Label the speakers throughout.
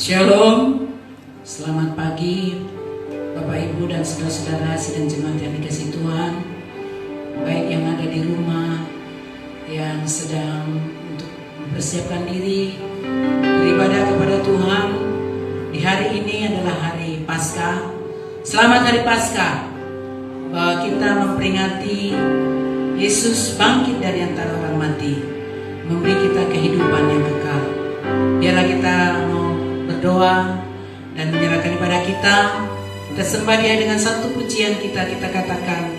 Speaker 1: Shalom, selamat pagi Bapak Ibu dan saudara-saudara sidang jemaat yang dikasihi Tuhan, baik yang ada di rumah, yang sedang untuk mempersiapkan diri beribadah kepada Tuhan. Di hari ini adalah hari Paskah. Selamat hari Paskah, bahwa kita memperingati Yesus bangkit dari antara orang mati, memberi kita kehidupan yang kekal. Biarlah kita berdoa dan menyerahkan ibadah kita. Kita sembah Dia dengan satu pujian kita katakan,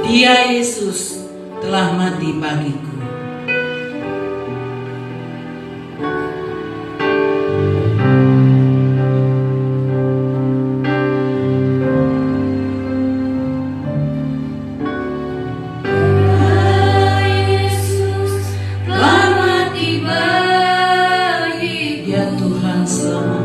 Speaker 1: Dia Yesus telah mati bagiku.
Speaker 2: Selamat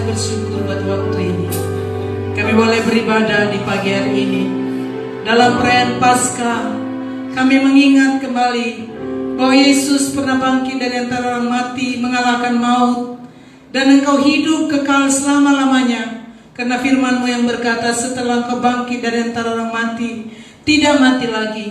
Speaker 1: bersyukur buat waktu ini. Kami boleh beribadah di pagi hari ini. Dalam perayaan Paskah, kami mengingat kembali bahwa Yesus pernah bangkit dari antara orang mati, mengalahkan maut, dan Engkau hidup kekal selama-lamanya. Karena firman-Mu yang berkata, setelah Engkau bangkit dari antara orang mati, tidak mati lagi,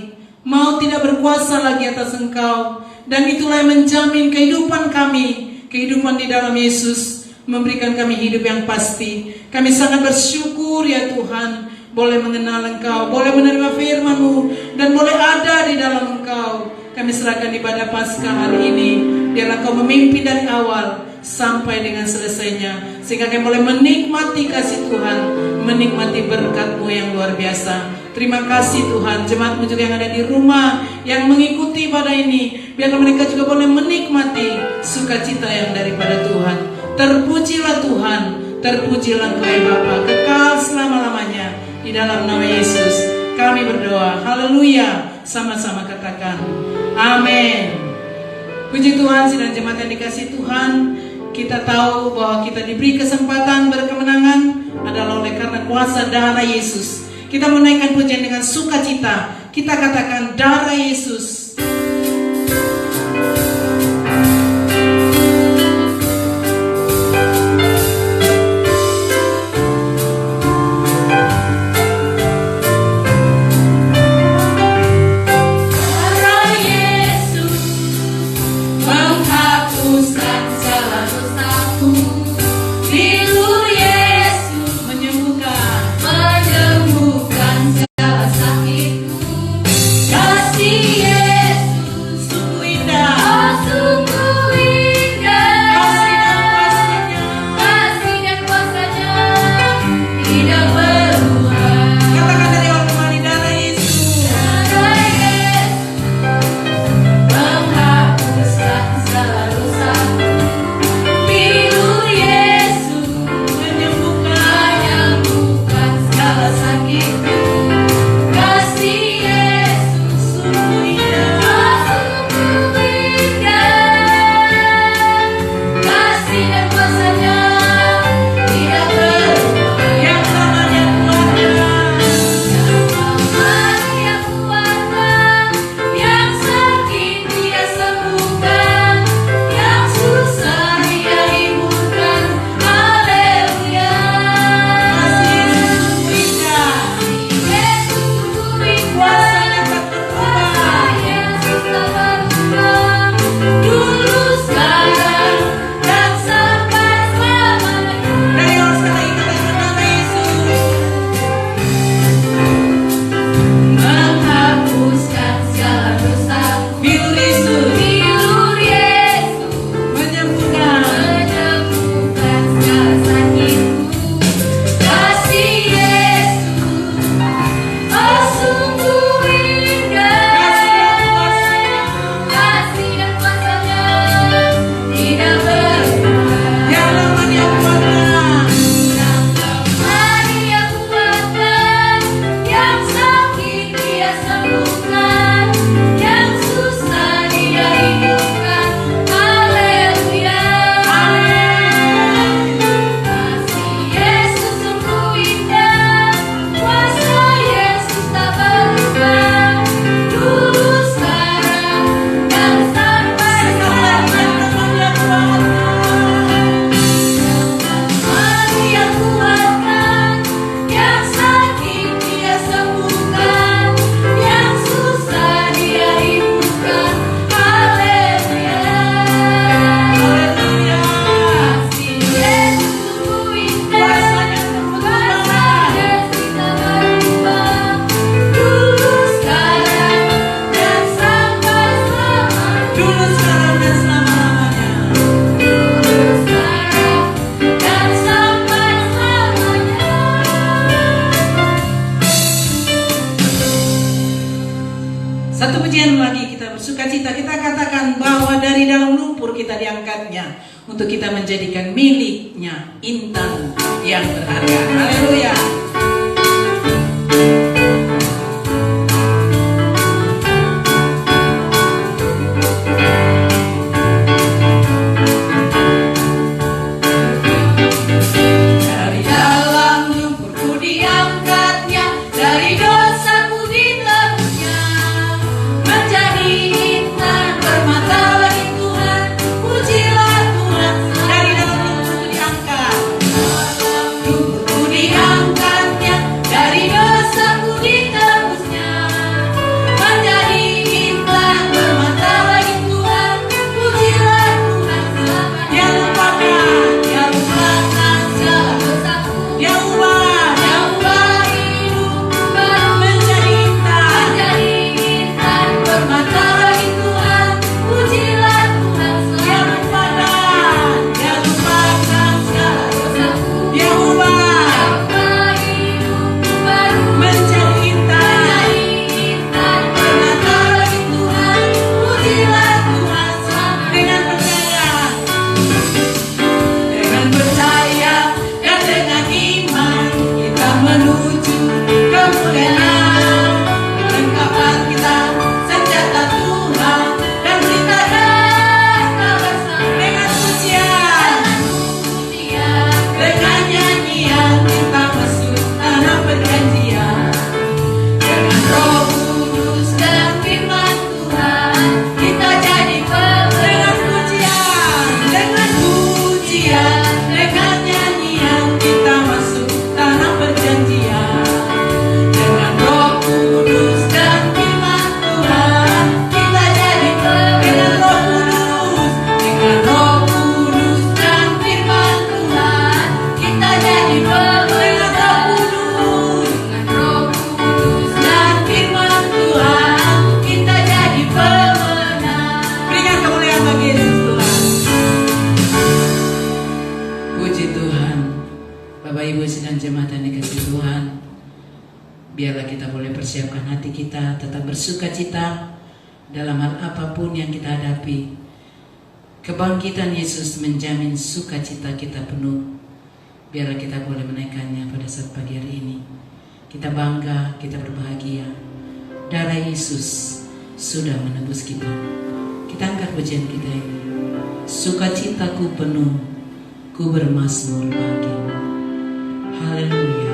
Speaker 1: maut tidak berkuasa lagi atas Engkau. Dan itulah yang menjamin kehidupan kami, kehidupan di dalam Yesus, memberikan kami hidup yang pasti. Kami sangat bersyukur ya Tuhan, boleh mengenal Engkau, boleh menerima firman-Mu, dan boleh ada di dalam Engkau. Kami serahkan ibadah Paskah hari ini, biarlah Engkau memimpin dari awal sampai dengan selesainya, sehingga kami boleh menikmati kasih Tuhan, menikmati berkat-Mu yang luar biasa. Terima kasih Tuhan, jemaat-Mu juga yang ada di rumah, yang mengikuti ibadah ini, biarlah mereka juga boleh menikmati sukacita yang daripada Tuhan. Terpujilah Tuhan, terpujilah Engkau ya Bapa, kekal selama-lamanya. Di dalam nama Yesus kami berdoa, haleluya. Sama-sama katakan amin. Puji Tuhan, sidang jemaat yang dikasih Tuhan, kita tahu bahwa kita diberi kesempatan berkemenangan adalah oleh karena kuasa darah Yesus. Kita menaikkan pujian dengan sukacita. Kita katakan darah Yesus. Satu pujian lagi kita bersukacita, kita katakan bahwa dari dalam lumpur kita diangkatnya untuk kita menjadikan miliknya intan yang berharga. Haleluya. Bapak Ibu sidang jemaat yang dikasihi Tuhan, biarlah kita boleh persiapkan hati kita tetap bersuka cita dalam hal apapun yang kita hadapi. Kebangkitan Yesus menjamin sukacita kita penuh. Biarlah kita boleh menaikkannya pada saat pagi hari ini. Kita bangga, kita berbahagia. Darah Yesus sudah menebus kita. Kita angkat pujian kita ini. Sukacitaku penuh, ku bermazmur bagimu. Haleluya.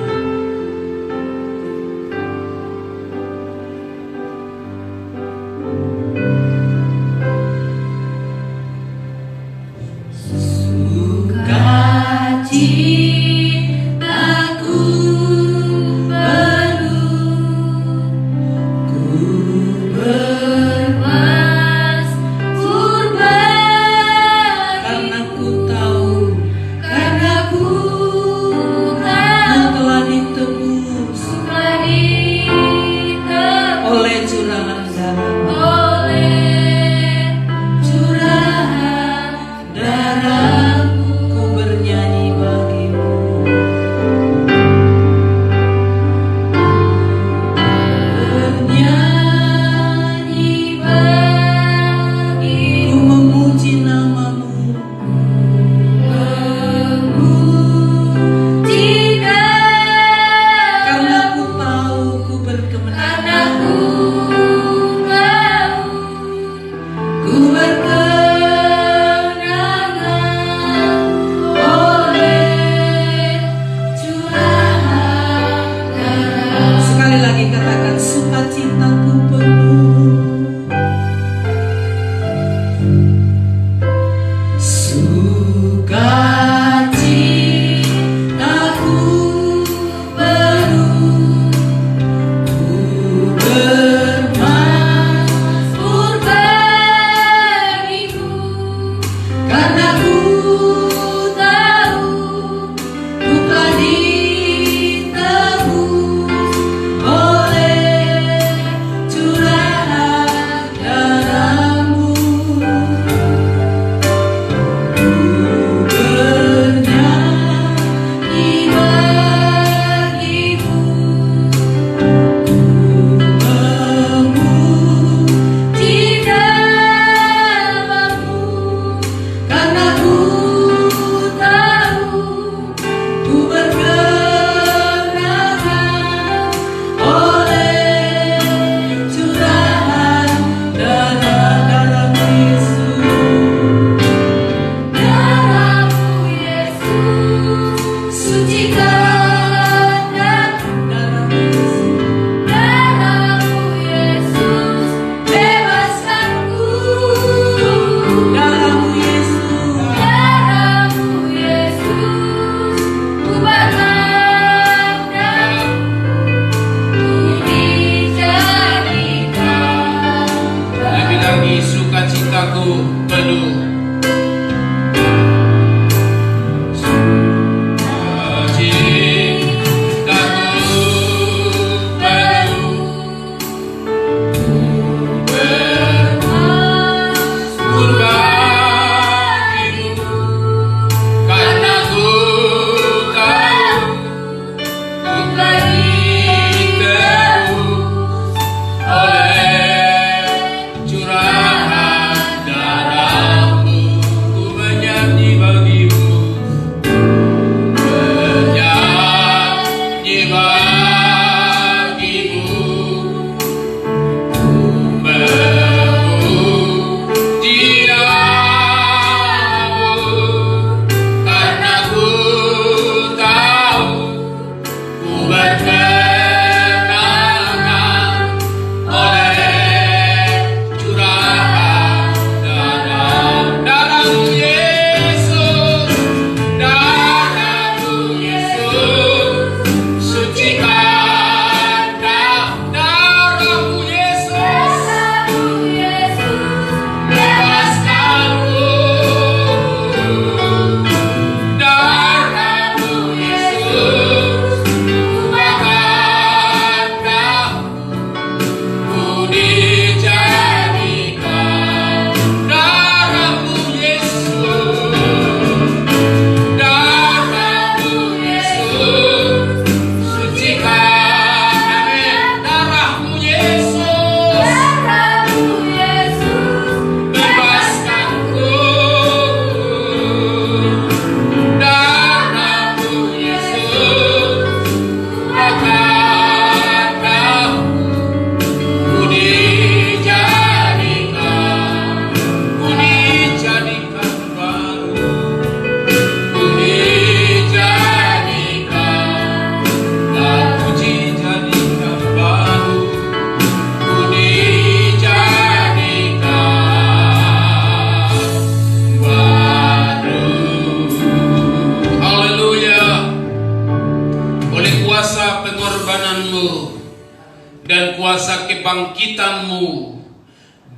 Speaker 2: kuasa kebangkitan-Mu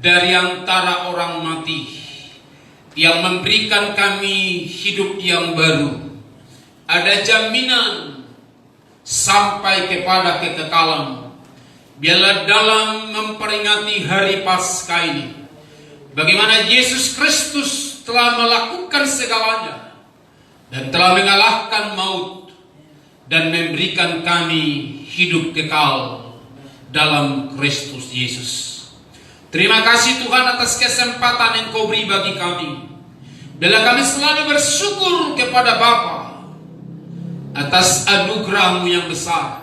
Speaker 2: dari antara orang mati, yang memberikan kami hidup yang baru. Ada jaminan sampai kepada kekekalan. Biarlah dalam memperingati hari Paskah ini, bagaimana Yesus Kristus telah melakukan segalanya dan telah mengalahkan maut dan memberikan kami hidup kekal dalam Kristus Yesus. Terima kasih Tuhan atas kesempatan yang Kau beri bagi kami. Bila kami selalu bersyukur kepada Bapa atas anugerah-Mu yang besar,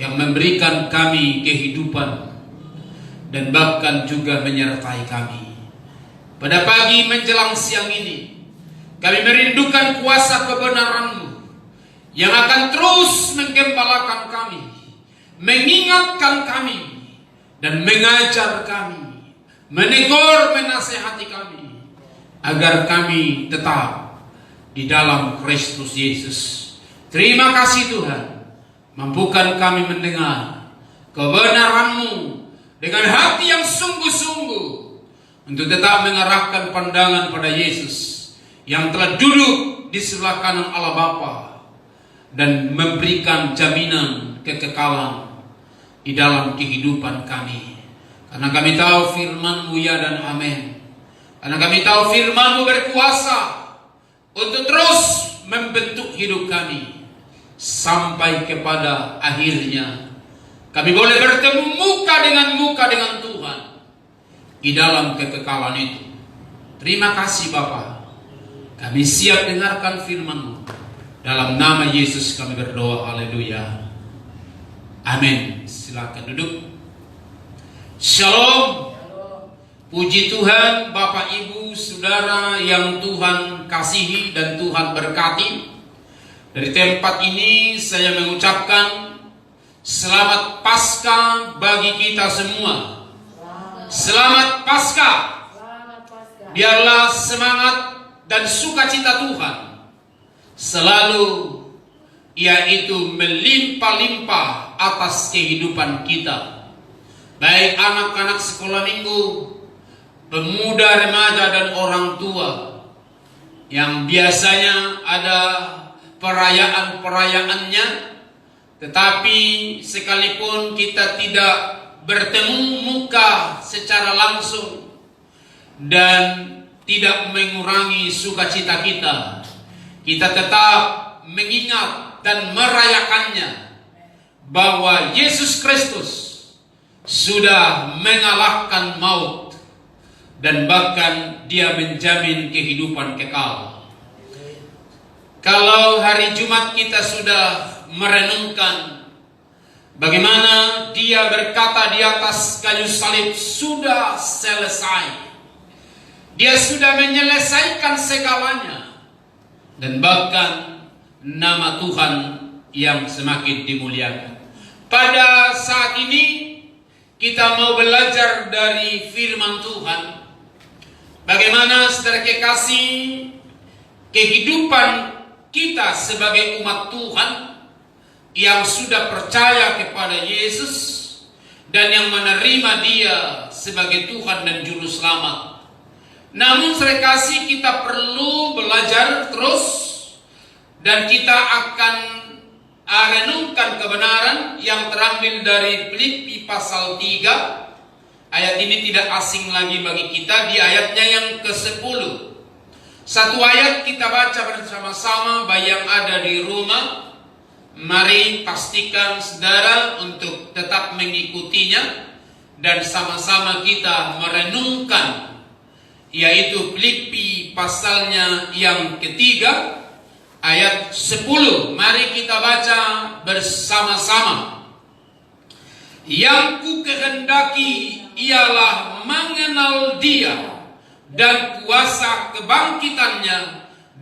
Speaker 2: yang memberikan kami kehidupan dan bahkan juga menyertai kami. Pada pagi menjelang siang ini, kami merindukan kuasa kebenaran-Mu yang akan terus menggembalakan kami, mengingatkan kami, dan mengajar kami, menegur, menasihati kami, agar kami tetap di dalam Kristus Yesus. Terima kasih Tuhan, mampukan kami mendengar kebenaran-Mu dengan hati yang sungguh-sungguh, untuk tetap mengarahkan pandangan pada Yesus yang telah duduk di sebelah kanan Allah Bapa dan memberikan jaminan kekekalan di dalam kehidupan kami. Karena kami tahu firman-Mu ya dan amin. Karena kami tahu firman-Mu berkuasa untuk terus membentuk hidup kami sampai kepada akhirnya kami boleh bertemu muka dengan Tuhan di dalam kekekalan itu. Terima kasih Bapa. Kami siap dengarkan firman-Mu. Dalam nama Yesus kami berdoa. Haleluya. Amin. Silakan duduk. Shalom. Puji Tuhan, Bapak, Ibu, Saudara yang Tuhan kasihi dan Tuhan berkati. Dari tempat ini saya mengucapkan selamat Paskah bagi kita semua. Selamat Paskah. Biarlah semangat dan sukacita Tuhan selalu yaitu melimpah-limpah atas kehidupan kita. Baik anak-anak sekolah minggu, pemuda, remaja, dan orang tua yang biasanya ada perayaan-perayaannya, tetapi sekalipun kita tidak bertemu muka secara langsung dan tidak mengurangi sukacita kita, kita tetap mengingat dan merayakannya bahwa Yesus Kristus sudah mengalahkan maut dan bahkan Dia menjamin kehidupan kekal. Kalau hari Jumat kita sudah merenungkan bagaimana Dia berkata di atas kayu salib, sudah selesai. Dia sudah menyelesaikan segalanya, dan bahkan nama Tuhan yang semakin dimuliakan. Pada saat ini kita mau belajar dari firman Tuhan, bagaimana saudara kekasih kehidupan kita sebagai umat Tuhan yang sudah percaya kepada Yesus dan yang menerima Dia sebagai Tuhan dan Juru Selamat. Namun saudara kasih, kita perlu belajar terus, dan kita akan renungkan kebenaran yang terambil dari Filipi pasal 3. Ayat ini tidak asing lagi bagi kita, di ayatnya yang ke-10. Satu ayat kita baca bersama-sama, baik yang ada di rumah. Mari pastikan saudara untuk tetap mengikutinya dan sama-sama kita merenungkan, yaitu Filipi pasalnya yang ketiga ayat 10. Mari kita baca bersama-sama. Yang ku kehendaki ialah mengenal Dia dan kuasa kebangkitannya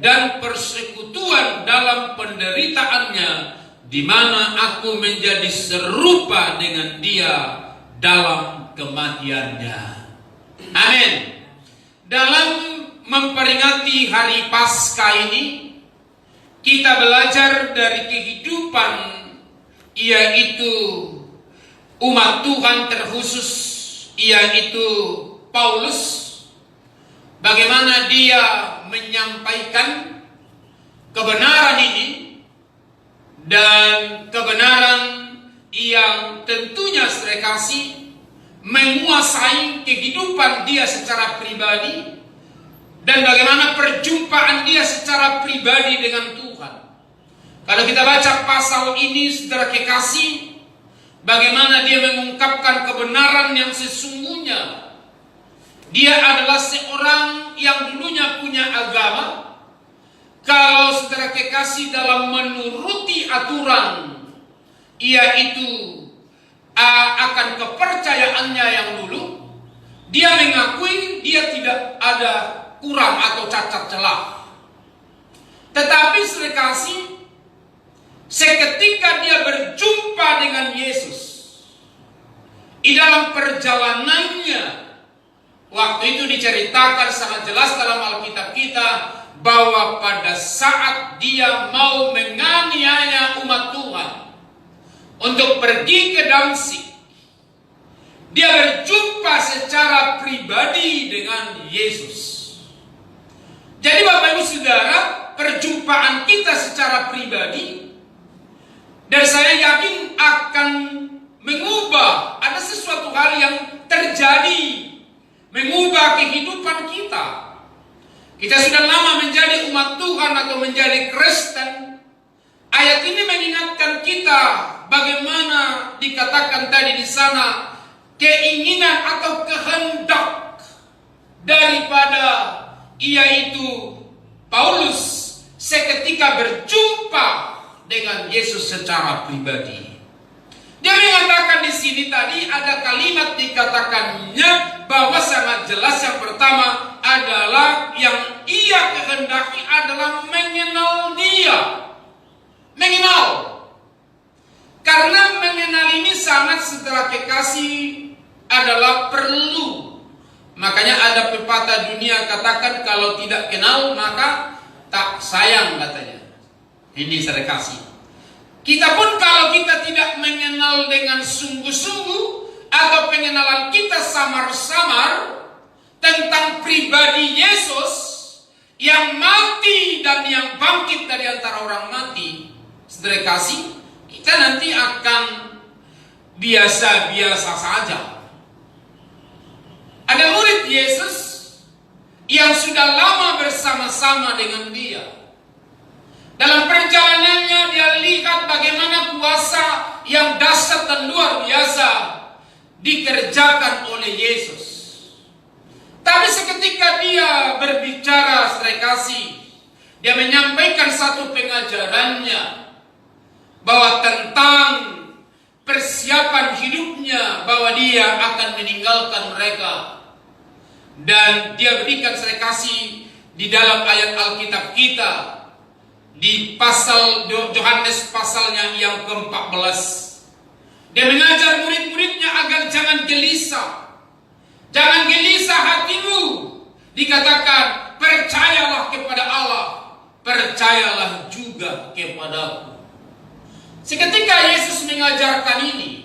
Speaker 2: dan persekutuan dalam penderitaannya, di mana aku menjadi serupa dengan Dia dalam kematiannya. Amin. Dalam memperingati hari Paskah ini, kita belajar dari kehidupan, yaitu umat Tuhan terkhusus yaitu Paulus, bagaimana dia menyampaikan kebenaran ini, dan kebenaran yang tentunya saudara kasih menguasai kehidupan dia secara pribadi, dan bagaimana perjumpaan dia secara pribadi dengan Tuhan. Kalau kita baca pasal ini saudara kekasih, bagaimana dia mengungkapkan kebenaran yang sesungguhnya. Dia adalah seorang yang dulunya punya agama. Kalau saudara kekasih dalam menuruti aturan, yaitu akan kepercayaannya yang dulu, dia mengakui dia tidak ada kurang atau cacat celah. Tetapi saudara kasih, seketika dia berjumpa dengan Yesus di dalam perjalanannya, waktu itu diceritakan sangat jelas dalam Alkitab kita bahwa pada saat dia mau menganiaya umat Tuhan untuk pergi ke Damsyik, dia berjumpa secara pribadi dengan Yesus. Jadi Bapak Ibu Saudara, perjumpaan kita secara pribadi, dan saya yakin akan mengubah, ada sesuatu hal yang terjadi, mengubah kehidupan kita. Kita sudah lama menjadi umat Tuhan atau menjadi Kristen. Ayat ini mengingatkan kita bagaimana dikatakan tadi di sana, keinginan atau kehendak daripada yaitu Paulus seketika berjumpa dengan Yesus secara pribadi. Dia mengatakan di sini tadi ada kalimat dikatakannya bahwa sangat jelas. Yang pertama adalah yang ia kehendaki adalah mengenal dia. Mengenal. Karena mengenal ini sangat saudara kekasih adalah perlu. Makanya ada pepatah dunia katakan kalau tidak kenal maka tak sayang katanya. Ini saudara kasih. Kita pun kalau kita tidak mengenal dengan sungguh-sungguh atau pengenalan kita samar-samar tentang pribadi Yesus yang mati dan yang bangkit dari antara orang mati, saudara kasih, kita nanti akan biasa-biasa saja. Ada murid Yesus yang sudah lama bersama-sama dengan dia. Dalam perjalanannya dia lihat bagaimana kuasa yang dahsyat dan luar biasa dikerjakan oleh Yesus. Tapi seketika dia berbicara saudara kasih, dia menyampaikan satu pengajarannya bahwa tentang persiapan hidupnya, bahwa dia akan meninggalkan mereka. Dan dia berikan saudara kasih di dalam ayat Alkitab kita, di pasal Yohanes pasalnya yang ke-14. Dia mengajar murid-muridnya agar jangan gelisah. Jangan gelisah hatimu. Dikatakan percayalah kepada Allah, percayalah juga kepadaku. Seketika Yesus mengajarkan ini,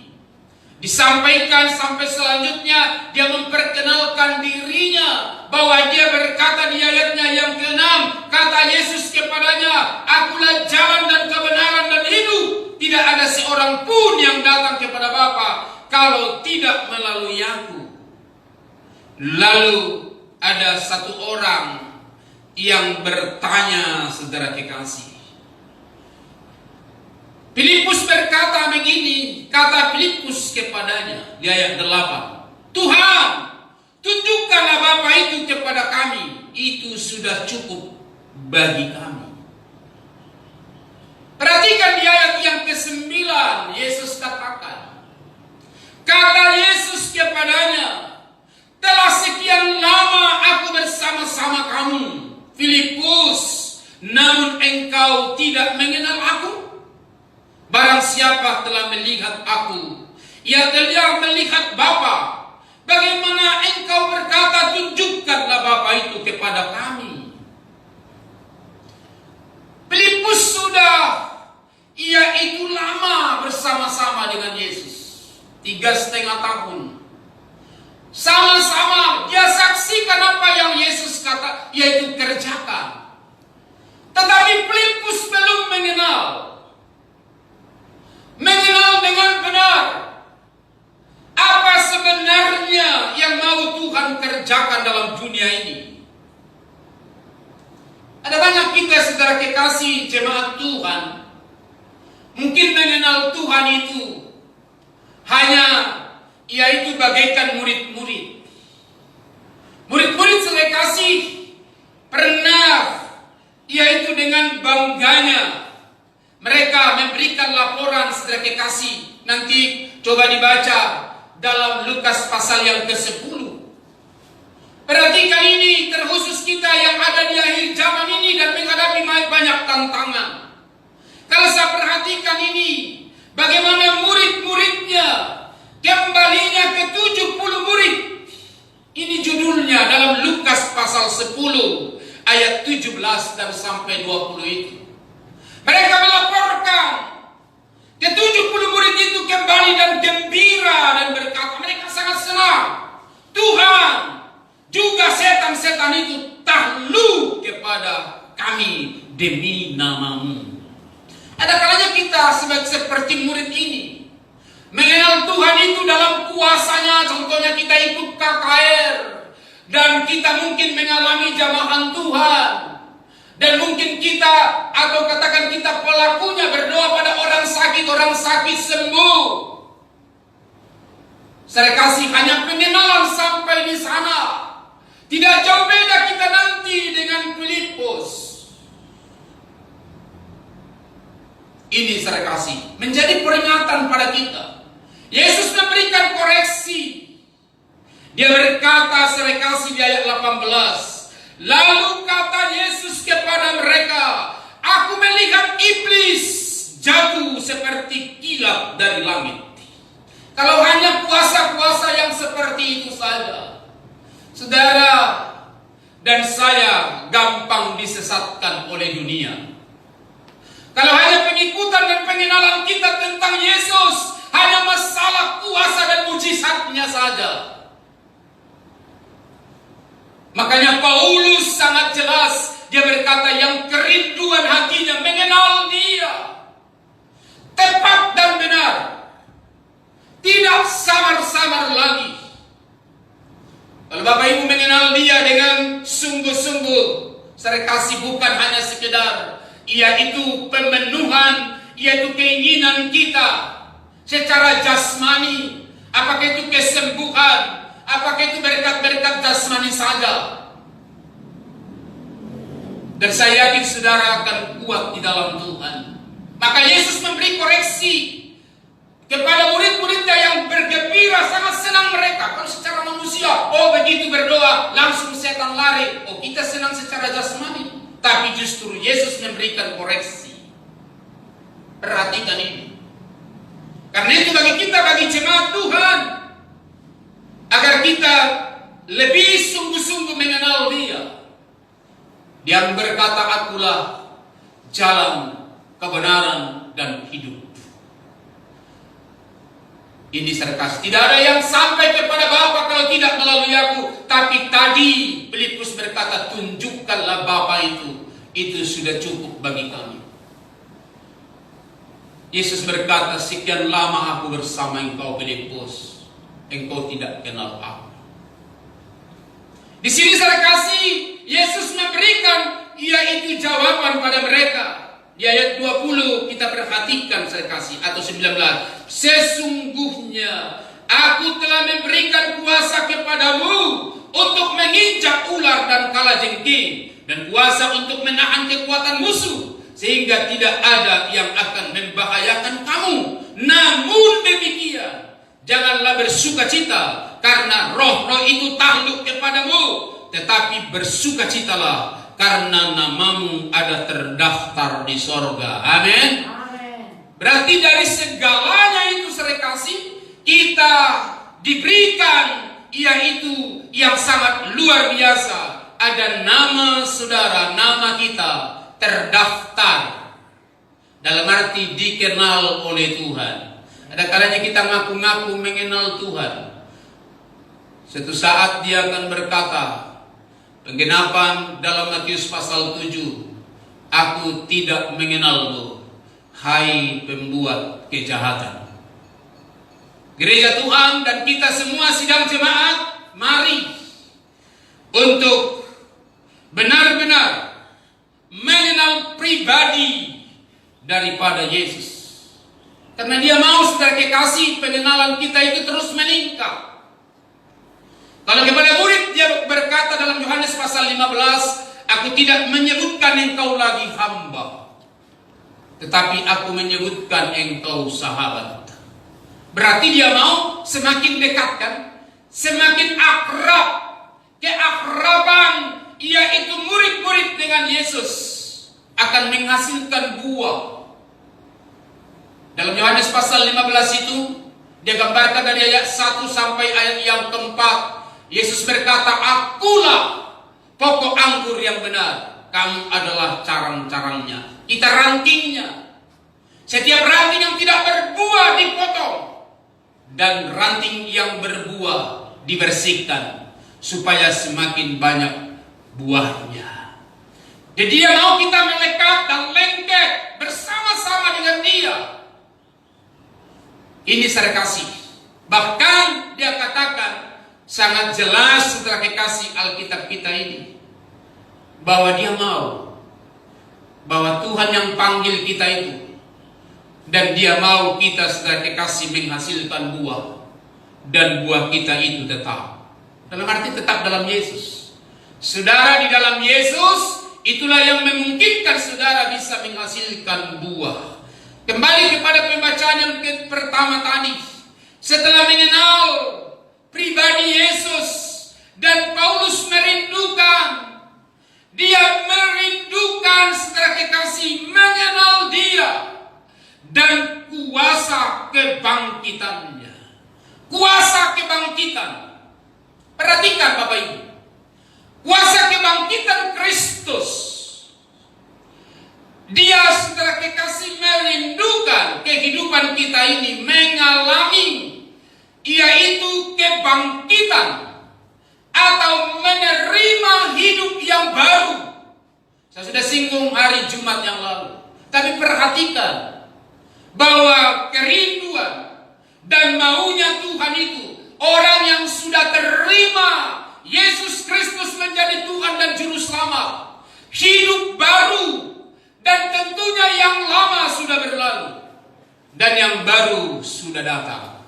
Speaker 2: disampaikan sampai selanjutnya dia memperkenalkan dirinya bahwa dia berkata di ayatnya yang ke-6, kata Yesus kepadanya, akulah jalan dan kebenaran dan hidup. Tidak ada seorang pun yang datang kepada Bapa kalau tidak melalui aku. Lalu ada satu orang yang bertanya saudara kekasih. Filipus berkata begini, kata Filipus kepadanya di ayat 8, Tuhan, tunjukkanlah Bapa itu kepada kami, itu sudah cukup bagi kami. Perhatikan di ayat yang ke-9, Yesus katakan, kata Yesus kepadanya, telah sekian lama aku bersama-sama kamu, Filipus, namun engkau tidak mengenal aku. Barang siapa telah melihat aku, ia telah melihat Bapa. Bagaimana engkau berkata, tunjukkanlah Bapa itu kepada kami. Filipus sudah, ia itu lama bersama-sama dengan Yesus. 3,5 tahun. Sama-sama dia saksikan apa yang Yesus kata, yaitu kerjakan. Tetapi Filipus belum mengenal dengan benar apa sebenarnya yang mau Tuhan kerjakan dalam dunia ini. Ada banyak kita saudara kekasih jemaat Tuhan mungkin mengenal Tuhan itu hanya yaitu bagaikan murid-murid. Murid-murid saudara kasih pernah yaitu dengan bangganya mereka memberikan laporan saudara kekasih. Nanti coba dibaca dalam Lukas pasal yang ke-10. Perhatikan ini terkhusus kita yang ada di akhir zaman ini dan menghadapi banyak tantangan. Kalau saya perhatikan ini, bagaimana murid-muridnya kembalinya ke 70 murid. Ini judulnya dalam Lukas pasal 10 ayat 17 dan sampai 20 itu. Mereka melaporkan ke 70 murid itu kembali dan gembira dan berkata, mereka sangat senang. Tuhan, juga setan-setan itu takluk kepada kami demi nama-Mu. Ada kalanya kita seperti murid ini mengenal Tuhan itu dalam kuasanya. Contohnya kita ikut KKR dan kita mungkin mengalami jamahan Tuhan. Dan mungkin kita atau katakan kita pelakunya berdoa pada orang sakit sembuh. Saya kasih hanya pengenalan sampai di sana. Tidak jauh beda kita nanti dengan Filipus. Ini saya kasih menjadi peringatan pada kita. Yesus memberikan koreksi. Dia berkata, saya kasih di ayat 18. Lalu kata Yesus kepada mereka, aku melihat iblis jatuh seperti kilat dari langit. Kalau hanya kuasa-kuasa yang seperti itu saja, saudara dan saya gampang disesatkan oleh dunia. Kalau hanya pengikutan dan pengenalan kita tentang Yesus hanya masalah kuasa dan mujizatnya saja. Makanya Paulus sangat jelas, dia berkata yang kerinduan hatinya mengenal Dia tepat dan benar, tidak samar-samar lagi. Kalau Bapak Ibu mengenal Dia dengan sungguh-sungguh, saya kasih bukan hanya sekedar yaitu pemenuhan, yaitu keinginan kita secara jasmani, apakah itu kesembuhan, apakah itu berkat-berkat jasmani saja. Dan saya yakin saudara akan kuat di dalam Tuhan. Maka Yesus memberi koreksi kepada murid-muridnya yang bergembira, sangat senang mereka. Kalau secara manusia, oh begitu berdoa langsung setan lari. Oh kita senang secara jasmani. Tapi justru Yesus memberikan koreksi. Perhatikan ini. Karena itu bagi kita, bagi jemaat Tuhan, agar kita lebih sungguh-sungguh mengenal Dia. Dia berkata, akulah jalan, kebenaran, dan hidup. Ini serkas. Tidak ada yang sampai kepada Bapa kalau tidak melalui aku. Tapi tadi Filipus berkata, tunjukkanlah Bapa itu. Itu sudah cukup bagi kami. Yesus berkata, sekian lama aku bersama engkau Filipus, engkau tidak kenal aku. Di sini saya kasih Yesus memberikan yaitu jawaban pada mereka. Di ayat 20 kita perhatikan saya kasih atau 19. Sesungguhnya aku telah memberikan kuasa kepadamu untuk menginjak ular dan kalajengking, dan kuasa untuk menahan kekuatan musuh, sehingga tidak ada yang akan membahayakan kamu. Namun demikian, janganlah bersukacita karena roh-roh itu takluk kepadamu, tetapi bersukacitalah karena namamu ada terdaftar di sorga. Amin. Berarti dari segalanya itu saya kasih, kita diberikan yaitu yang sangat luar biasa. Ada nama saudara, nama kita terdaftar, dalam arti dikenal oleh Tuhan. Ada kalanya kita ngaku-ngaku mengenal Tuhan. Suatu saat dia akan berkata, penggenapan dalam Matius pasal 7, aku tidak mengenalmu, hai pembuat kejahatan. Gereja Tuhan dan kita semua sidang jemaat, mari untuk benar-benar mengenal pribadi daripada Yesus. Karena dia mau saudara kekasih pengenalan kita itu terus meningkat. Kalau kepada murid dia berkata dalam Yohanes pasal 15, aku tidak menyebutkan engkau lagi hamba, tetapi aku menyebutkan engkau sahabat. Berarti dia mau semakin dekat kan? Semakin akrab. Keakraban yaitu murid-murid dengan Yesus akan menghasilkan buah. Dalam Yohanes pasal 15 itu dia gambarkan dari ayat 1 sampai ayat yang keempat. Yesus berkata, akulah pokok anggur yang benar, kamu adalah carang-carangnya. Kita rantingnya. Setiap ranting yang tidak berbuah dipotong, dan ranting yang berbuah dibersihkan supaya semakin banyak buahnya. Jadi dia mau kita melekat dan lengket bersama-sama dengan dia. Ini saya kasih. Bahkan dia katakan sangat jelas setelah kekasih Alkitab kita ini, bahwa dia mau, bahwa Tuhan yang panggil kita itu, dan dia mau kita setelah kekasih menghasilkan buah, dan buah kita itu tetap. Dalam arti tetap dalam Yesus. Saudara di dalam Yesus, itulah yang memungkinkan saudara bisa menghasilkan buah. Kembali kepada pembacaan yang pertama tadi. Setelah mengenal pribadi Yesus, dan Paulus merindukan, dia merindukan setelah kekasih mengenal dia dan kuasa kebangkitannya. Kuasa kebangkitan. Perhatikan Bapak Ibu. Kuasa kebangkitan Kristus. Dia setelah kekasih merindukan kehidupan kita ini mengalami, yaitu kebangkitan atau menerima hidup yang baru. Saya sudah singgung hari Jumat yang lalu. Tapi perhatikan bahwa kerinduan dan maunya Tuhan itu, orang yang sudah terima Yesus Kristus menjadi Tuhan dan Juru Selamat, hidup baru, dan tentunya yang lama sudah berlalu dan yang baru sudah datang.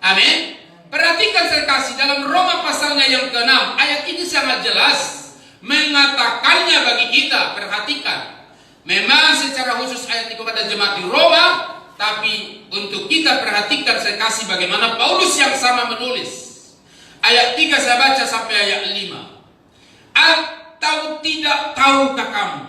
Speaker 2: Amin. Perhatikan sekasih dalam Roma pasalnya yang ke-6, ayat ini sangat jelas mengatakannya bagi kita. Perhatikan, memang secara khusus ayat ini kepada jemaat di Roma, tapi untuk kita perhatikan sekasih bagaimana Paulus yang sama menulis. Ayat 3 saya baca sampai ayat 5. Atau tidak tahukah kamu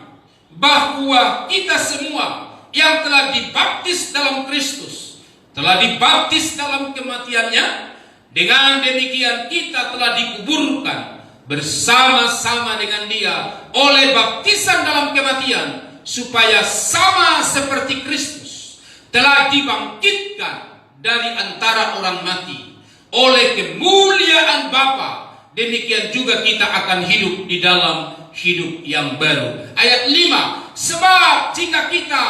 Speaker 2: bahwa kita semua yang telah dibaptis dalam Kristus telah dibaptis dalam kematiannya? Dengan demikian kita telah dikuburkan bersama-sama dengan dia oleh baptisan dalam kematian, supaya sama seperti Kristus telah dibangkitkan dari antara orang mati oleh kemuliaan Bapa, demikian juga kita akan hidup di dalam hidup yang baru. Ayat 5, sebab jika kita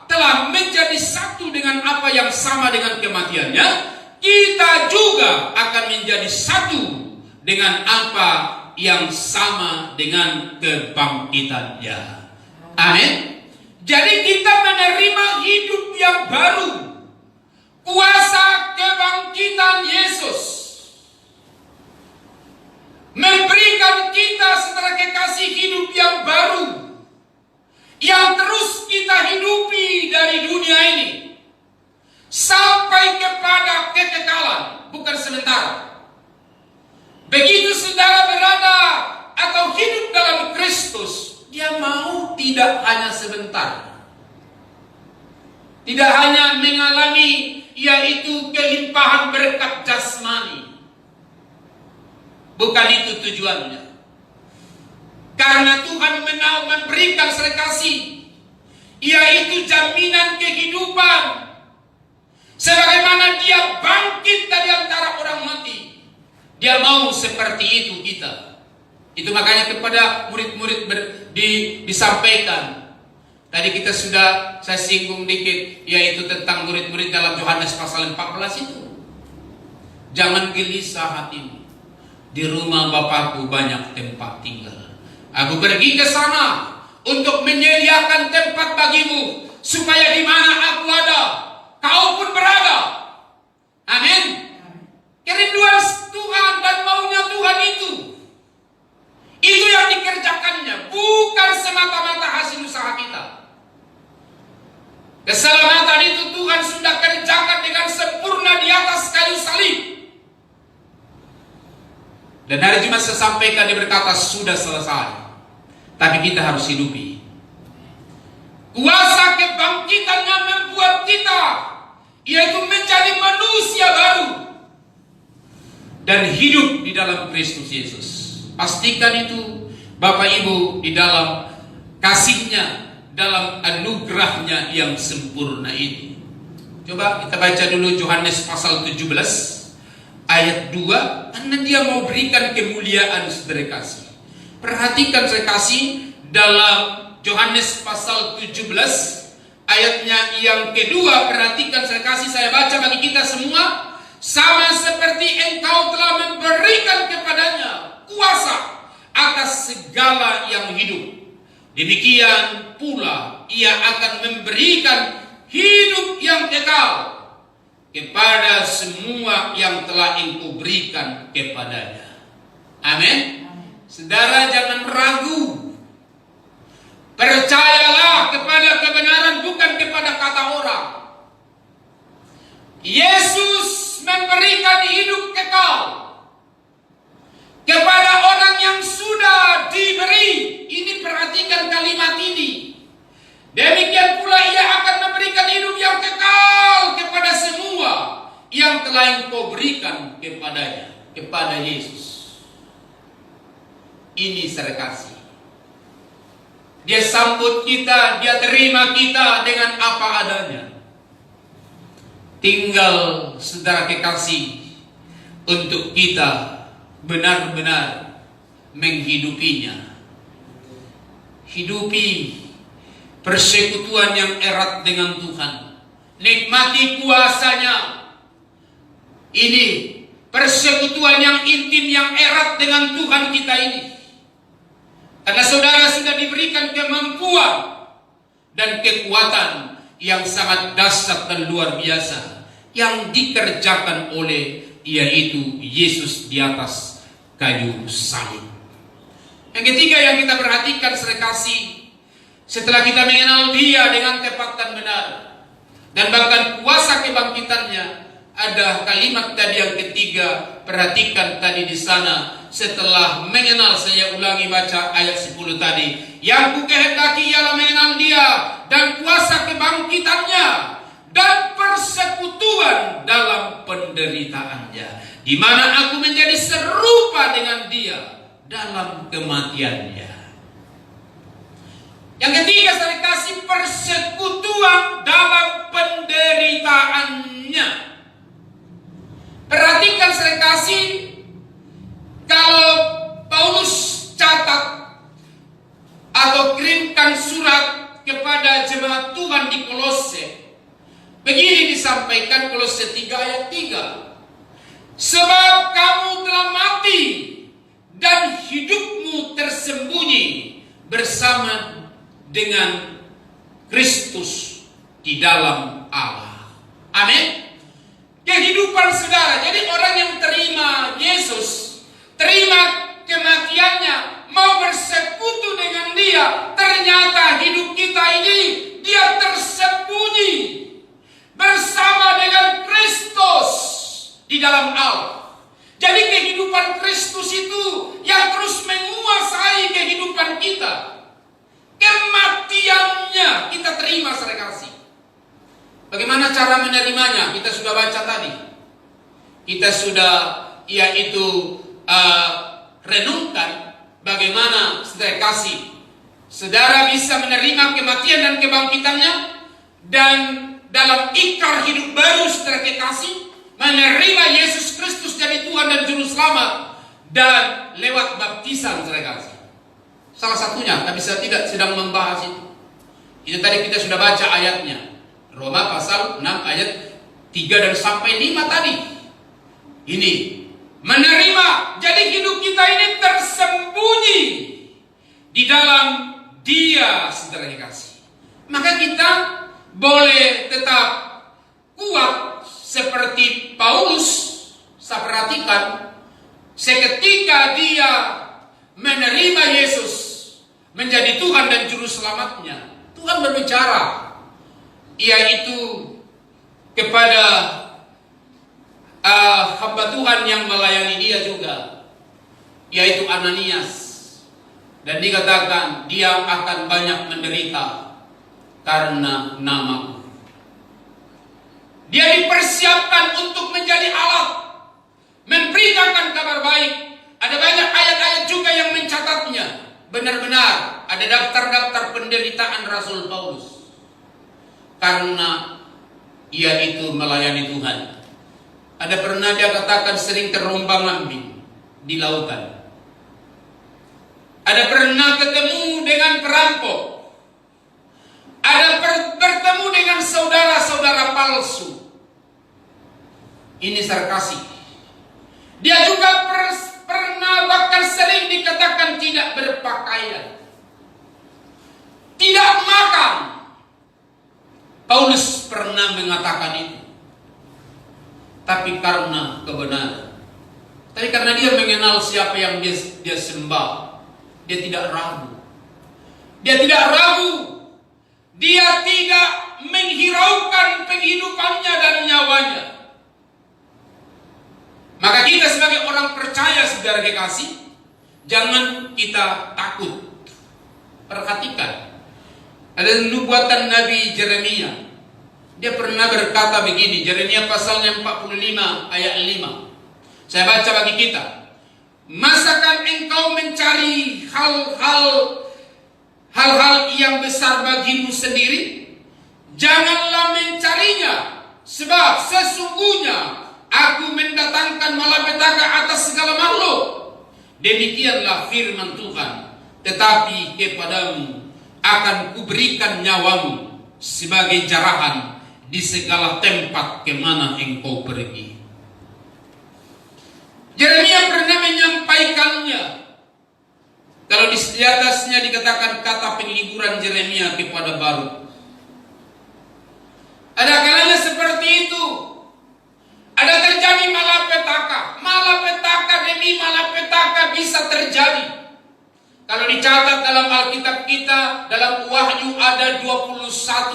Speaker 2: telah menjadi satu dengan apa yang sama dengan kematiannya, kita juga akan menjadi satu dengan apa yang sama dengan kebangkitannya. Amin. Jadi kita menerima hidup yang baru, kuasa kebangkitan Yesus memberikan kita setelah kekasih hidup yang baru, yang terus kita hidupi dari dunia ini sampai kepada kekekalan, bukan sementara. Begitu saudara berada atau hidup dalam Kristus, dia mau tidak hanya sebentar, tidak hanya mengalami yaitu kelimpahan berkat jasmani. Bukan itu tujuannya. Karena Tuhan memberikan serikasi, yaitu jaminan kehidupan Sebagaimana dia bangkit dari antara orang mati, dia mau seperti itu kita. Itu makanya kepada murid-murid disampaikan. Tadi kita sudah saya singgung dikit, yaitu tentang murid-murid dalam Yohanes pasal 14 itu. Jangan gelisah hatimu. Di rumah Bapakku banyak tempat tinggal. Aku pergi ke sana untuk menyediakan tempat bagimu, supaya di mana aku ada, kau pun berada. Amin. Kerinduan Tuhan dan maunya Tuhan itu yang dikerjakannya, bukan semata-mata hasil usaha kita. Keselamatan itu Tuhan sudah kerjakan dengan sempurna di atas kayu salib. Dan hari Jumat saya sampaikan, dia berkata sudah selesai. Tapi kita harus hidupi. Kuasa kebangkitannya membuat kita, yaitu menjadi manusia baru dan hidup di dalam Kristus Yesus. Pastikan itu Bapak Ibu di dalam kasihnya, dalam anugerahnya yang sempurna itu. Coba kita baca dulu Yohanes pasal 17 ayat 2, karena dia mau berikan kemuliaan saudara kasih. Perhatikan saya kasih dalam Yohanes pasal 17 ayatnya yang kedua. Perhatikan saya kasih, saya baca bagi kita semua. Sama seperti engkau telah memberikan kepadanya kuasa atas segala yang hidup, demikian pula ia akan memberikan hidup yang kekal kepada semua yang telah engkau berikan kepadanya. Amin. Saudara, jangan ragu. Percayalah kepada kebenaran, bukan kepada kata orang. Yesus memberikan hidup kekal kepada orang yang sudah diberi. Ini perhatikan kalimat ini. Demikian pula ia akan memberikan hidup yang kekal kepada semua yang telah engkau berikan kepadanya, kepada Yesus. Ini serkasi. Dia sambut kita, dia terima kita dengan apa adanya. Tinggal saudara kekasih untuk kita benar-benar menghidupinya. Hidupi persekutuan yang erat dengan Tuhan. Nikmati kuasanya. Ini persekutuan yang intim, yang erat dengan Tuhan kita ini. Karena saudara sudah diberikan kemampuan dan kekuatan yang sangat dahsyat dan luar biasa yang dikerjakan oleh yaitu Yesus di atas kayu salib. Yang ketiga yang kita perhatikan serkasi, setelah kita mengenal Dia dengan tepat dan benar, dan bahkan kuasa kebangkitannya, ada kalimat tadi yang ketiga. Perhatikan tadi di sana, setelah mengenal, saya ulangi baca ayat 10 tadi, yang kukehendaki ialah mengenal Dia dan kuasa kebangkitannya dan persekutuan dalam penderitaannya, di mana aku menjadi serupa dengan Dia dalam kematiannya. Yang ketiga saya kasih persekutuan dalam penderitaannya. Perhatikan saya kasih, kalau Paulus catat atau kirimkan surat kepada jemaat Tuhan di Kolose, begini disampaikan, Kolose 3 ayat 3. Sebab kamu telah mati dan hidupmu tersembunyi bersama dengan Kristus di dalam Allah. Amin. Kehidupan saudara, jadi orang yang terima Yesus, terima kematiannya, mau bersekutu dengan Dia, ternyata hidup kita ini dia tersembunyi bersama dengan Kristus di dalam Allah. Jadi kehidupan Kristus itu yang terus menguasai kehidupan kita. Kematiannya kita terima serkasi. Bagaimana cara menerimanya? Kita sudah baca tadi. Kita sudah yaitu renungkan bagaimana saudara bisa menerima kematian dan kebangkitannya, dan dalam ikrar hidup baru saudara kekasih, menerima Yesus Kristus jadi Tuhan dan Juru Selamat, dan lewat baptisan saudara kasih. Salah satunya, tapi saya tidak sedang membahas itu. Itu tadi kita sudah baca ayatnya. Roma pasal 6 ayat 3 dan sampai 5 tadi. Ini menerima, jadi hidup kita ini tersembunyi di dalam Dia saudara kekasih. Maka kita boleh tetap kuat seperti Paulus. Saya perhatikan, seketika dia menerima Yesus menjadi Tuhan dan Juru Selamatnya, Tuhan berbicara, yaitu kepada hamba Tuhan yang melayani dia juga, yaitu Ananias. Dan dikatakan dia akan banyak menderita karena namaku. Dia dipersiapkan untuk menjadi alat memberitakan kabar baik. Ada banyak ayat-ayat juga yang mencatatnya. Benar-benar ada daftar-daftar penderitaan Rasul Paulus karena ia itu melayani Tuhan. Ada pernah dia katakan sering terombang-ambing di lautan. Ada pernah ketemu dengan perampok. Ada bertemu dengan saudara-saudara palsu. Ini sarkasik. Dia juga pernah bahkan sering dikatakan tidak berpakaian, tidak makan. Paulus pernah mengatakan itu. Tapi karena kebenaran. Tapi karena dia mengenal siapa yang dia sembah, dia tidak ragu. Dia tidak ragu. Dia tidak menghiraukan penghidupannya dan nyawanya. Maka kita sebagai orang percaya saudara kekasih, jangan kita takut. Perhatikan, ada nubuatan Nabi Yeremia. Dia pernah berkata begini, Yeremia pasalnya 45 ayat 5. Saya baca bagi kita. Masakan engkau mencari hal-hal yang besar bagimu sendiri? Janganlah mencarinya, sebab sesungguhnya aku mendatangkan malapetaka atas segala makhluk. Demikianlah firman Tuhan. Tetapi kepadamu akan kuberikan nyawamu sebagai jarahan di segala tempat kemana engkau pergi. Yeremia pernah menyampaikannya. Kalau di atasnya dikatakan kata penghiburan Yeremia kepada Baruk. Ada kalanya seperti itu. Ada terjadi malapetaka. Malapetaka demi malapetaka bisa terjadi. Kalau dicatat dalam Alkitab kita, dalam Wahyu ada 21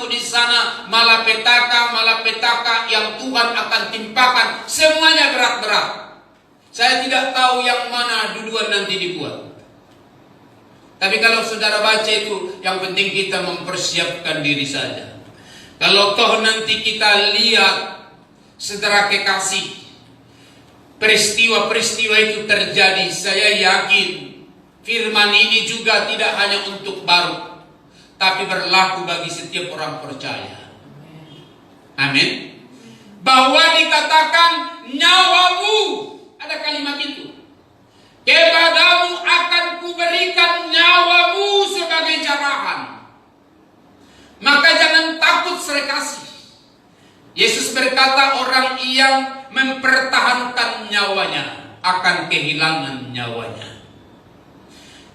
Speaker 2: di sana malapetaka yang Tuhan akan timpakan. Semuanya berat-berat. Saya tidak tahu yang mana duluan nanti dibuat. Tapi kalau saudara baca itu, yang penting kita mempersiapkan diri saja. Kalau toh nanti kita lihat, saudara kekasih, peristiwa-peristiwa itu terjadi, saya yakin firman ini juga tidak hanya untuk Baruk, tapi berlaku bagi setiap orang percaya. Amin. Bahwa dikatakan nyawamu, ada kalimat itu. Kepadamu akan kuberikan nyawamu sebagai jarahan. Maka jangan takut serikasi. Yesus berkata orang yang mempertahankan nyawanya akan kehilangan nyawanya.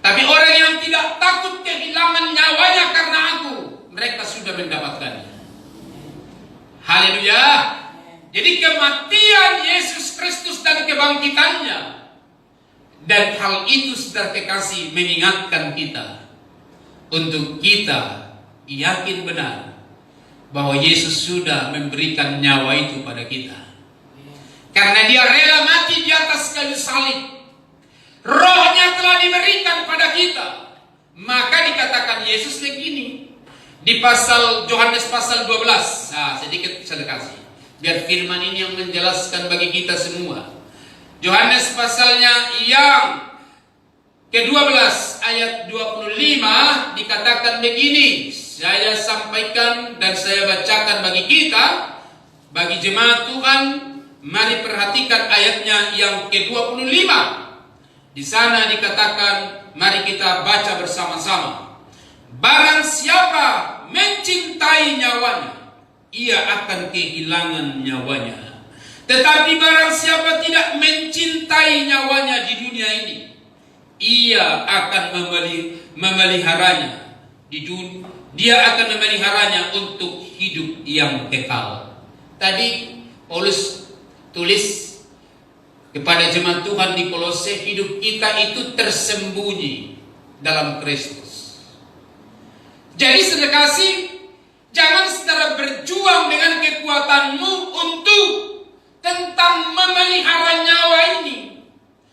Speaker 2: Tapi orang yang tidak takut kehilangan nyawanya karena aku, mereka sudah mendapatkannya. Haleluya. Jadi kematian Yesus Kristus dan kebangkitannya. Dan hal itu saudara kekasih mengingatkan kita untuk kita yakin benar bahwa Yesus sudah memberikan nyawa itu pada kita. Karena dia rela mati di atas kayu salib. Rohnya telah diberikan pada kita. Maka dikatakan Yesus begini di pasal Yohanes pasal 12. Nah, sedikit saya kasih biar firman ini yang menjelaskan bagi kita semua. Yohanes pasalnya yang ke-12 ayat 25 dikatakan begini. Saya sampaikan dan saya bacakan bagi kita, bagi jemaat Tuhan, mari perhatikan ayatnya yang ke-25. Di sana dikatakan, mari kita baca bersama-sama. Barang siapa mencintai nyawanya, ia akan kehilangan nyawanya. Tetapi barang siapa tidak mencintai nyawanya di dunia ini, ia akan memeliharanya di dunia. Dia akan memeliharanya untuk hidup yang kekal. Tadi Paulus tulis kepada jemaat Tuhan di Kolose, hidup kita itu tersembunyi dalam Kristus. Jadi saudara kasih, jangan saudara berjuang dengan kekuatanmu untuk tentang memelihara nyawa ini.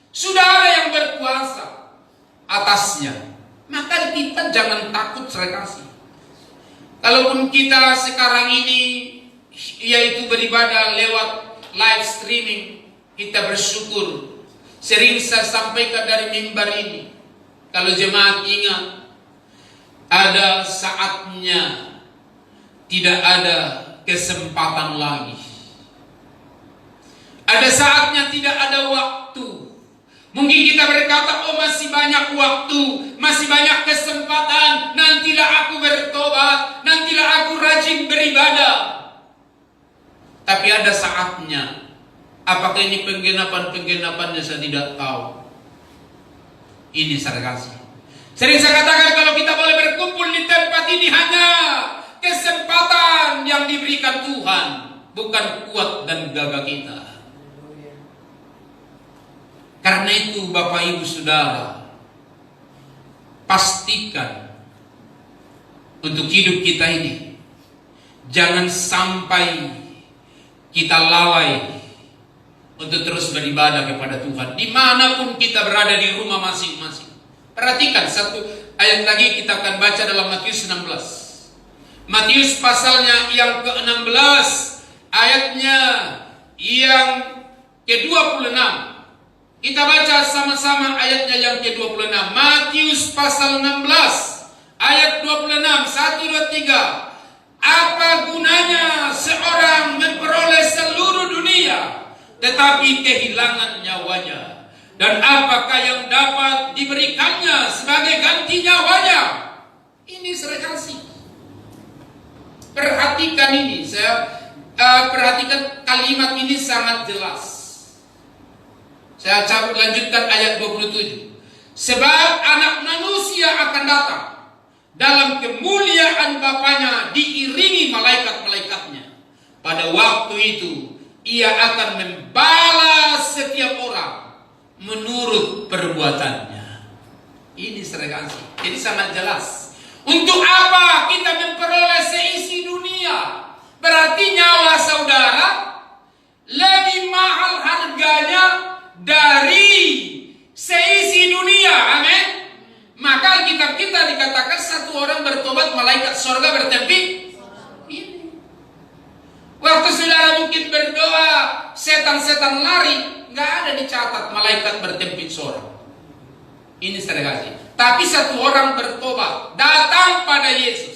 Speaker 2: Sudah ada yang berkuasa atasnya. Maka kita jangan takut saudara kasih. Kalaupun kita sekarang ini yaitu beribadah lewat live streaming, kita bersyukur. Sering saya sampaikan dari mimbar ini, kalau jemaat ingat, ada saatnya tidak ada kesempatan lagi. Ada saatnya tidak ada waktu. Mungkin kita berkata, oh masih banyak waktu, masih banyak kesempatan, nantilah aku bertobat, nantilah aku rajin beribadah. Tapi ada saatnya. Apakah ini penggenapan-penggenapannya saya tidak tahu. Ini saya kasih. Sering saya katakan, kalau kita boleh berkumpul di tempat ini hanya kesempatan yang diberikan Tuhan, bukan kuat dan gagah kita. Karena itu Bapak Ibu Saudara, pastikan untuk hidup kita ini jangan sampai kita lalai untuk terus beribadah kepada Tuhan dimanapun kita berada di rumah masing-masing. Perhatikan satu ayat lagi kita akan baca dalam Matius 16. Matius pasalnya yang ke-16, ayatnya yang ke-26. Kita baca sama-sama ayatnya yang ke-26. Matius pasal 16 ayat 26. 1, 2, 3. Apa gunanya seorang memperoleh seluruh dunia tetapi kehilangan nyawanya? Dan apakah yang dapat diberikannya sebagai ganti nyawanya? Ini saya kasih. Perhatikan ini. Saya perhatikan kalimat ini sangat jelas. Saya lanjutkan ayat 27. Sebab anak manusia akan datang dalam kemuliaan Bapanya diiringi malaikat-malaikatnya. Pada waktu itu ia akan membalas setiap orang menurut perbuatannya. Ini saya kasih. Jadi sangat jelas. Untuk apa kita memperoleh seisi dunia? Berarti nyawa saudara lebih mahal harganya dari seisi dunia. Amin. Maka Alkitab kita dikatakan satu orang bertobat, malaikat surga bertempik. Ini. Waktu saudara mungkin berdoa, setan-setan lari, nggak ada dicatat malaikat bertempik surga. Ini saya kasih. Tapi satu orang bertobat, datang pada Yesus.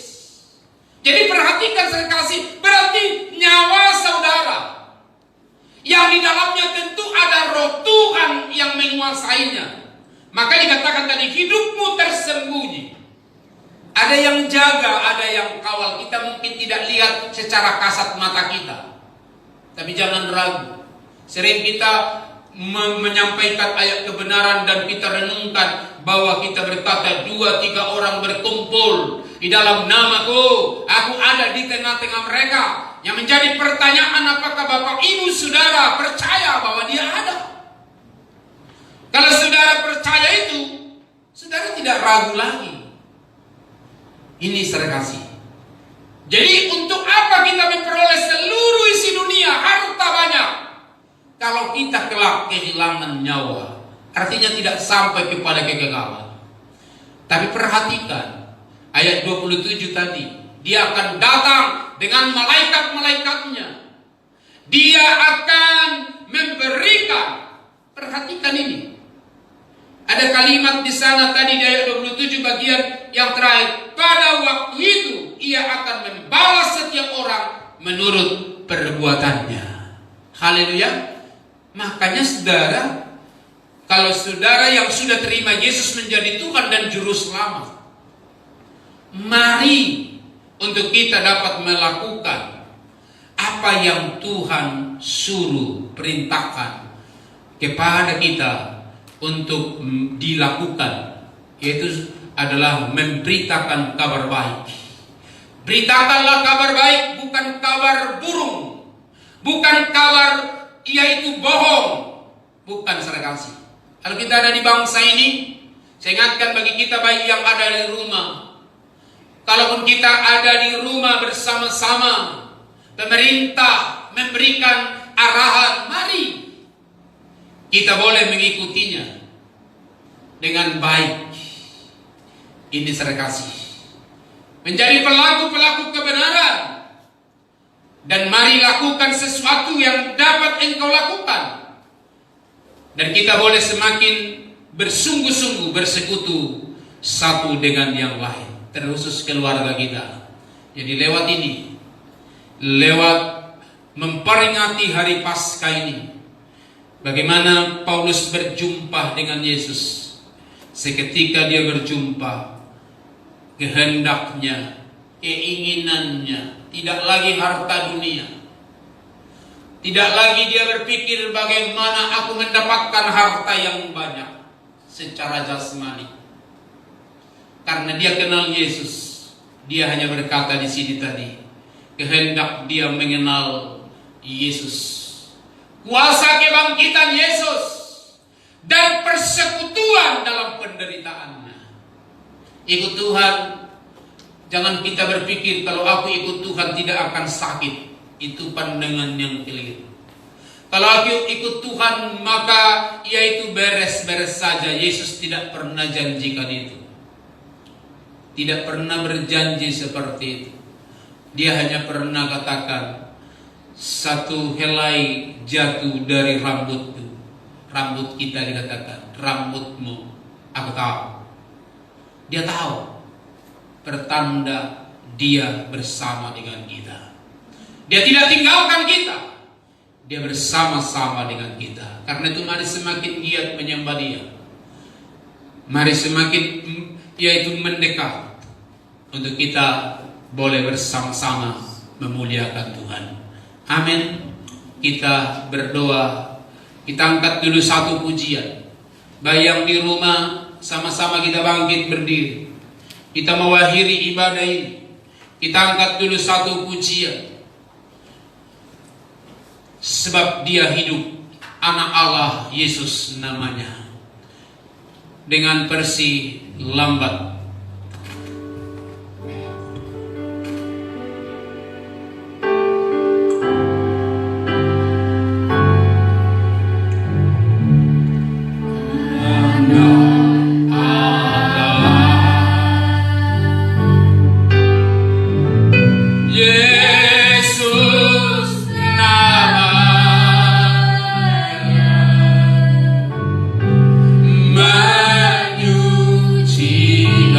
Speaker 2: Jadi perhatikan saya kasih, berarti nyawa saudara yang di dalamnya tentu ada roh Tuhan yang menguasainya. Maka dikatakan tadi hidupmu tersembunyi. Ada yang jaga, ada yang kawal. Kita mungkin tidak lihat secara kasat mata kita. Tapi jangan ragu. Sering kita menyampaikan ayat kebenaran dan kita renungkan bahwa kita berkata 2-3 orang berkumpul di dalam namaku, aku ada di tengah-tengah mereka. Yang menjadi pertanyaan, apakah Bapak Ibu Saudara percaya bahwa dia ada? Kalau saudara percaya itu, saudara tidak ragu lagi. Ini saya kasih. Jadi untuk apa kita memperoleh seluruh isi dunia, harta banyak, kalau kita kelak kehilangan nyawa? Artinya tidak sampai kepada kegagalan. Tapi perhatikan ayat 27 tadi, dia akan datang dengan malaikat-malaikatnya. Dia akan memberikan, perhatikan ini. Ada kalimat di sana tadi di ayat 27 bagian yang terakhir. Pada waktu itu ia akan membalas setiap orang menurut perbuatannya. Haleluya. Makanya saudara, kalau saudara yang sudah terima Yesus menjadi Tuhan dan Juru Selamat, mari untuk kita dapat melakukan apa yang Tuhan suruh perintahkan kepada kita untuk dilakukan, yaitu adalah memberitakan kabar baik. Beritakanlah kabar baik, bukan kabar burung, bukan kabar yaitu bohong, bukan saudara kasih. Kalau kita ada di bangsa ini, saya ingatkan bagi kita baik yang ada di rumah, kalaupun kita ada di rumah bersama-sama, pemerintah memberikan arahan, mari kita boleh mengikutinya dengan baik. Ini saudara kasih, menjadi pelaku-pelaku kebenaran, dan mari lakukan sesuatu yang dapat engkau lakukan. Dan kita boleh semakin bersungguh-sungguh bersekutu satu dengan yang lain, terkhusus keluarga kita. Jadi lewat ini, lewat memperingati hari Paskah ini, bagaimana Paulus berjumpa dengan Yesus. Seketika dia berjumpa, kehendaknya, keinginannya tidak lagi harta dunia. Tidak lagi dia berpikir bagaimana aku mendapatkan harta yang banyak secara jasmani. Karena dia kenal Yesus, dia hanya berkata di sini tadi, kehendak dia mengenal Yesus, kuasa kebangkitan Yesus, dan persekutuan dalam penderitaannya. Ikut Tuhan, jangan kita berpikir kalau aku ikut Tuhan tidak akan sakit. Itu pandangan yang keliru. Kalau aku ikut Tuhan maka yaitu beres-beres saja. Yesus tidak pernah janjikan itu. Tidak pernah berjanji seperti itu. Dia hanya pernah katakan, satu helai jatuh dari rambutku. Rambut kita dikatakan, rambutmu aku tahu. Dia tahu, pertanda dia bersama dengan kita. Dia tidak tinggalkan kita, dia bersama-sama dengan kita. Karena itu mari semakin giat menyembah dia, mari semakin yaitu mendekat, untuk kita boleh bersama-sama memuliakan Tuhan. Amin. Kita berdoa, kita angkat dulu satu pujian. Bayang di rumah, sama-sama kita bangkit berdiri. Kita mengakhiri ibadah ini. Kita angkat dulu satu pujian. Sebab dia hidup, anak Allah Yesus namanya. Dengan versi lambat.
Speaker 3: Menyucikan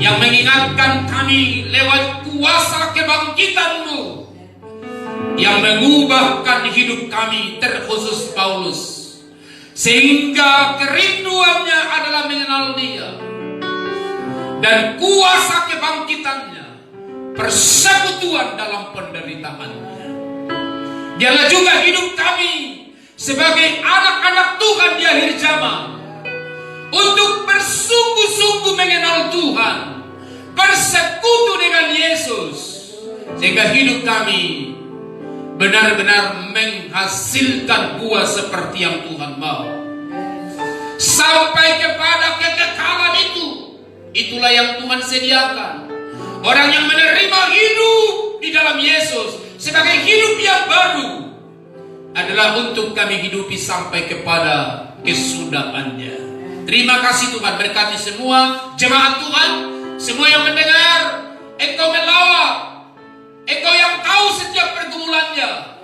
Speaker 2: yang mengingatkan kami lewat kuasa kebangkitan-Mu yang mengubahkan hidup kami, terkhusus Paulus, sehingga kerinduannya adalah mengenal Dia, dan kuasa kebangkitannya persekutuan dalam penderitaannya. Dialah juga hidup kami sebagai anak-anak Tuhan di akhir zaman, untuk bersungguh-sungguh mengenal Tuhan, bersekutu dengan Yesus, sehingga hidup kami benar-benar menghasilkan buah seperti yang Tuhan mau, sampai kepada kekekalan itu. Itulah yang Tuhan sediakan. Orang yang menerima hidup di dalam Yesus sebagai hidup yang baru adalah untuk kami hidupi sampai kepada kesudahannya. Terima kasih Tuhan, berkati semua jemaat Tuhan, semua yang mendengar. Engkau melawat, Engkau yang tahu setiap pergumulannya.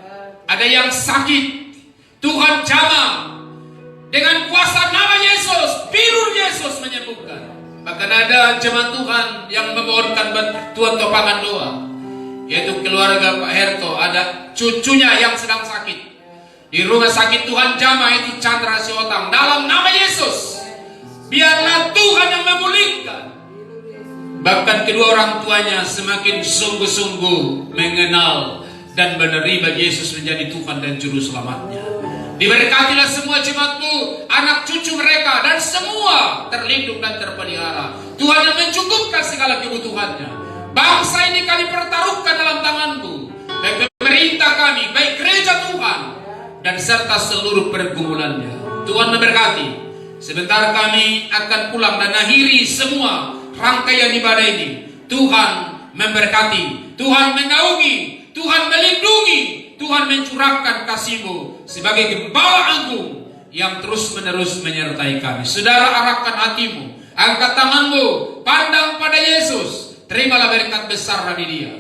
Speaker 2: Ada yang sakit, Tuhan jamah dengan kuasa nama Yesus, biru Yesus menyembuhkan. Bahkan ada jemaat Tuhan yang memohonkan bantuan topangan doa, yaitu keluarga Pak Herto. Ada cucunya yang sedang sakit di rumah sakit. Tuhan jamah itu Chandra Siotang dalam nama Yesus. Biarlah Tuhan yang memulihkan. Bahkan kedua orang tuanya semakin sungguh-sungguh mengenal dan menerima Yesus menjadi Tuhan dan Juru Selamatnya. Diberkatilah semua jemaat-Mu, anak cucu mereka, dan semua terlindung dan terpelihara. Tuhan yang mencukupkan segala kebutuhannya. Bangsa ini kami pertaruhkan dalam tangan-Mu, baik pemerintah kami, baik gereja Tuhan, dan serta seluruh pergumulannya. Tuhan memberkati. Sebentar kami akan pulang dan akhiri semua rangkaian ibadah ini. Tuhan memberkati, Tuhan menaungi, Tuhan melindungi, Tuhan mencurahkan kasih-Mu sebagai Gembala Agung yang terus-menerus menyertai kami. Saudara, arahkan hatimu, angkat tanganmu, pandang pada Yesus. Terimalah berkat besar dari Dia.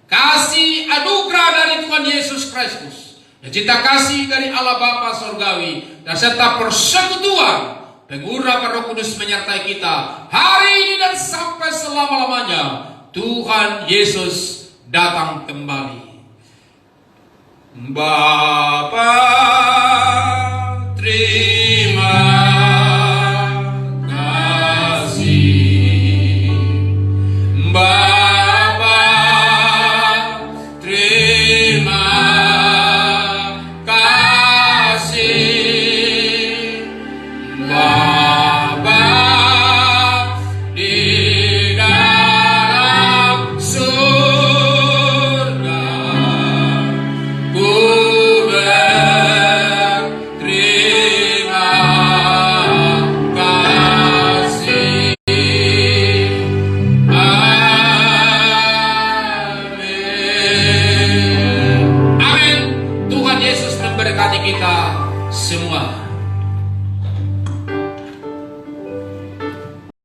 Speaker 2: Kasih anugerah dari Tuhan Yesus Kristus, dan cinta kasih dari Allah Bapa Sorgawi, dan serta persekutuan pengurapan Roh Kudus menyertai kita hari ini dan sampai selama-lamanya. Tuhan Yesus datang kembali. Bapa